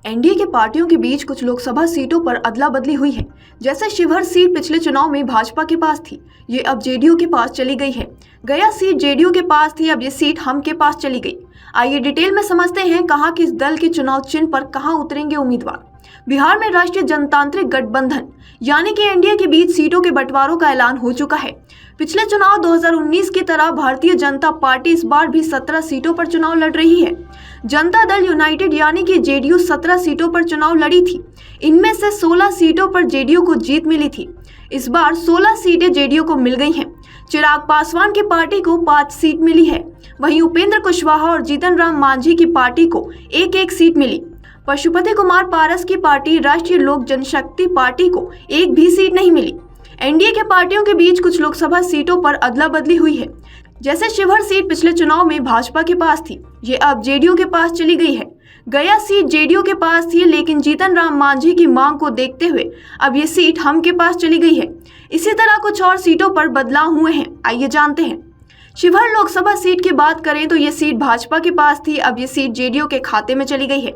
NDA के पार्टियों के बीच कुछ लोकसभा सीटों पर अदला बदली हुई है। जैसे शिवहर सीट पिछले चुनाव में भाजपा के पास थी, ये अब जेडीयू के पास चली गई है। गया सीट जेडीयू के पास थी, अब ये सीट हम के पास चली गई। आइए डिटेल में समझते हैं कहां किस दल के चुनाव चिन्ह पर कहां उतरेंगे उम्मीदवार। बिहार में राष्ट्रीय जनतांत्रिक गठबंधन यानी कि एनडीए के बीच सीटों के बंटवारों का ऐलान हो चुका है। पिछले चुनाव 2019 की तरह भारतीय जनता पार्टी इस बार भी 17 सीटों पर चुनाव लड़ रही है। जनता दल यूनाइटेड यानी कि जेडीयू 17 सीटों पर चुनाव लड़ी थी। इनमें से 16 सीटों पर जेडीयू को जीत मिली थी। इस बार 16 सीटें जेडीयू को मिल गई हैं। चिराग पासवान की पार्टी को 5 सीट मिली है। वहीं उपेंद्र कुशवाहा और जीतन राम मांझी की पार्टी को एक सीट मिली। पशुपति कुमार पारस की पार्टी राष्ट्रीय लोक जनशक्ति पार्टी को एक भी सीट नहीं मिली। एनडीए के पार्टियों के बीच कुछ लोकसभा सीटों पर अदला बदली हुई है। जैसे शिवहर सीट पिछले चुनाव में भाजपा के पास थी, ये अब जेडीयू के पास चली गई है। गया सीट जेडीयू के पास थी, लेकिन जीतन राम मांझी की मांग को देखते हुए अब ये सीट हम के पास चली गई है। इसी तरह कुछ और सीटों पर बदलाव हुए हैं, आइए जानते हैं। शिवहर लोकसभा सीट की बात करें तो ये सीट भाजपा के पास थी, अब ये सीट जेडीयू के खाते में चली गई है।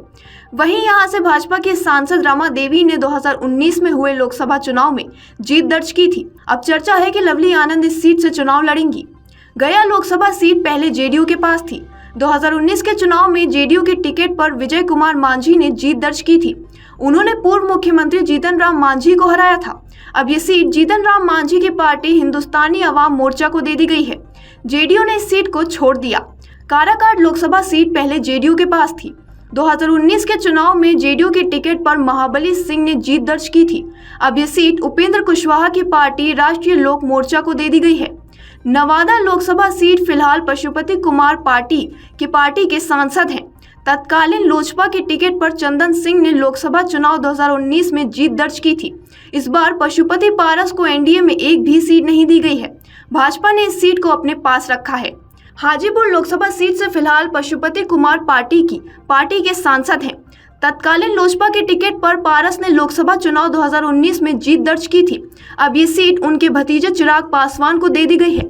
वहीं यहां से भाजपा की सांसद रमा देवी ने 2019 में हुए लोकसभा चुनाव में जीत दर्ज की थी। अब चर्चा है कि लवली आनंद इस सीट से चुनाव लड़ेंगी। गया लोकसभा सीट पहले जेडीयू के पास थी। 2019 के चुनाव में जेडीयू के टिकट पर विजय कुमार मांझी ने जीत दर्ज की थी। उन्होंने पूर्व मुख्यमंत्री जीतन राम मांझी को हराया था। अब ये सीट जीतन राम मांझी की पार्टी हिंदुस्तानी अवाम मोर्चा को दे दी गई है। जेडीयू ने इस सीट को छोड़ दिया। काराकाट लोकसभा सीट पहले जेडीयू के पास थी। 2019 के चुनाव में जेडीयू के टिकट पर महाबली सिंह ने जीत दर्ज की थी। अब ये सीट उपेंद्र कुशवाहा की पार्टी राष्ट्रीय लोक मोर्चा को दे दी गई है। नवादा लोकसभा सीट फिलहाल पशुपति कुमार पार्टी के सांसद हैं। तत्कालीन लोजपा के टिकट पर चंदन सिंह ने लोकसभा चुनाव 2019 में जीत दर्ज की थी। इस बार पशुपति पारस को एनडीए में एक भी सीट नहीं दी गई है। भाजपा ने इस सीट को अपने पास रखा है। हाजीपुर लोकसभा सीट से फिलहाल पशुपति कुमार पार्टी के सांसद हैं। तत्कालीन लोजपा के टिकट पर पारस ने लोकसभा चुनाव 2019 में जीत दर्ज की थी। अब ये सीट उनके भतीजे चिराग पासवान को दे दी गई है।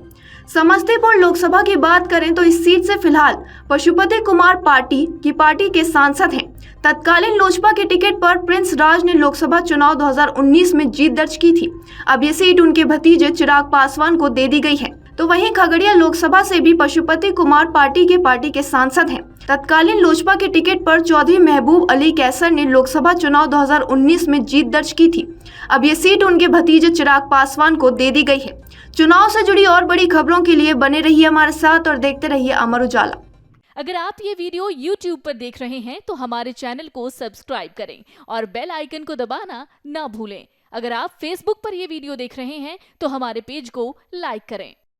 समस्तीपुर लोकसभा की बात करें तो इस सीट से फिलहाल पशुपति कुमार पार्टी के सांसद हैं। तत्कालीन लोजपा के टिकट पर प्रिंस राज ने लोकसभा चुनाव 2019 में जीत दर्ज की थी। अब ये सीट उनके भतीजे चिराग पासवान को दे दी गई है। तो वहीं खगड़िया लोकसभा से भी पशुपति कुमार पार्टी के सांसद हैं। तत्कालीन लोजपा के टिकट पर चौधरी महबूब अली कैसर ने लोकसभा चुनाव 2019 में जीत दर्ज की थी। अब ये सीट उनके भतीजे चिराग पासवान को दे दी गई है। चुनाव से जुड़ी और बड़ी खबरों के लिए बने रहिए हमारे साथ और देखते रहिए अमर उजाला। अगर आप ये वीडियो YouTube पर देख रहे हैं तो हमारे चैनल को सब्सक्राइब करें और बेल आइकन को दबाना ना भूलें। अगर आप Facebook पर ये वीडियो देख रहे हैं तो हमारे पेज को लाइक करें।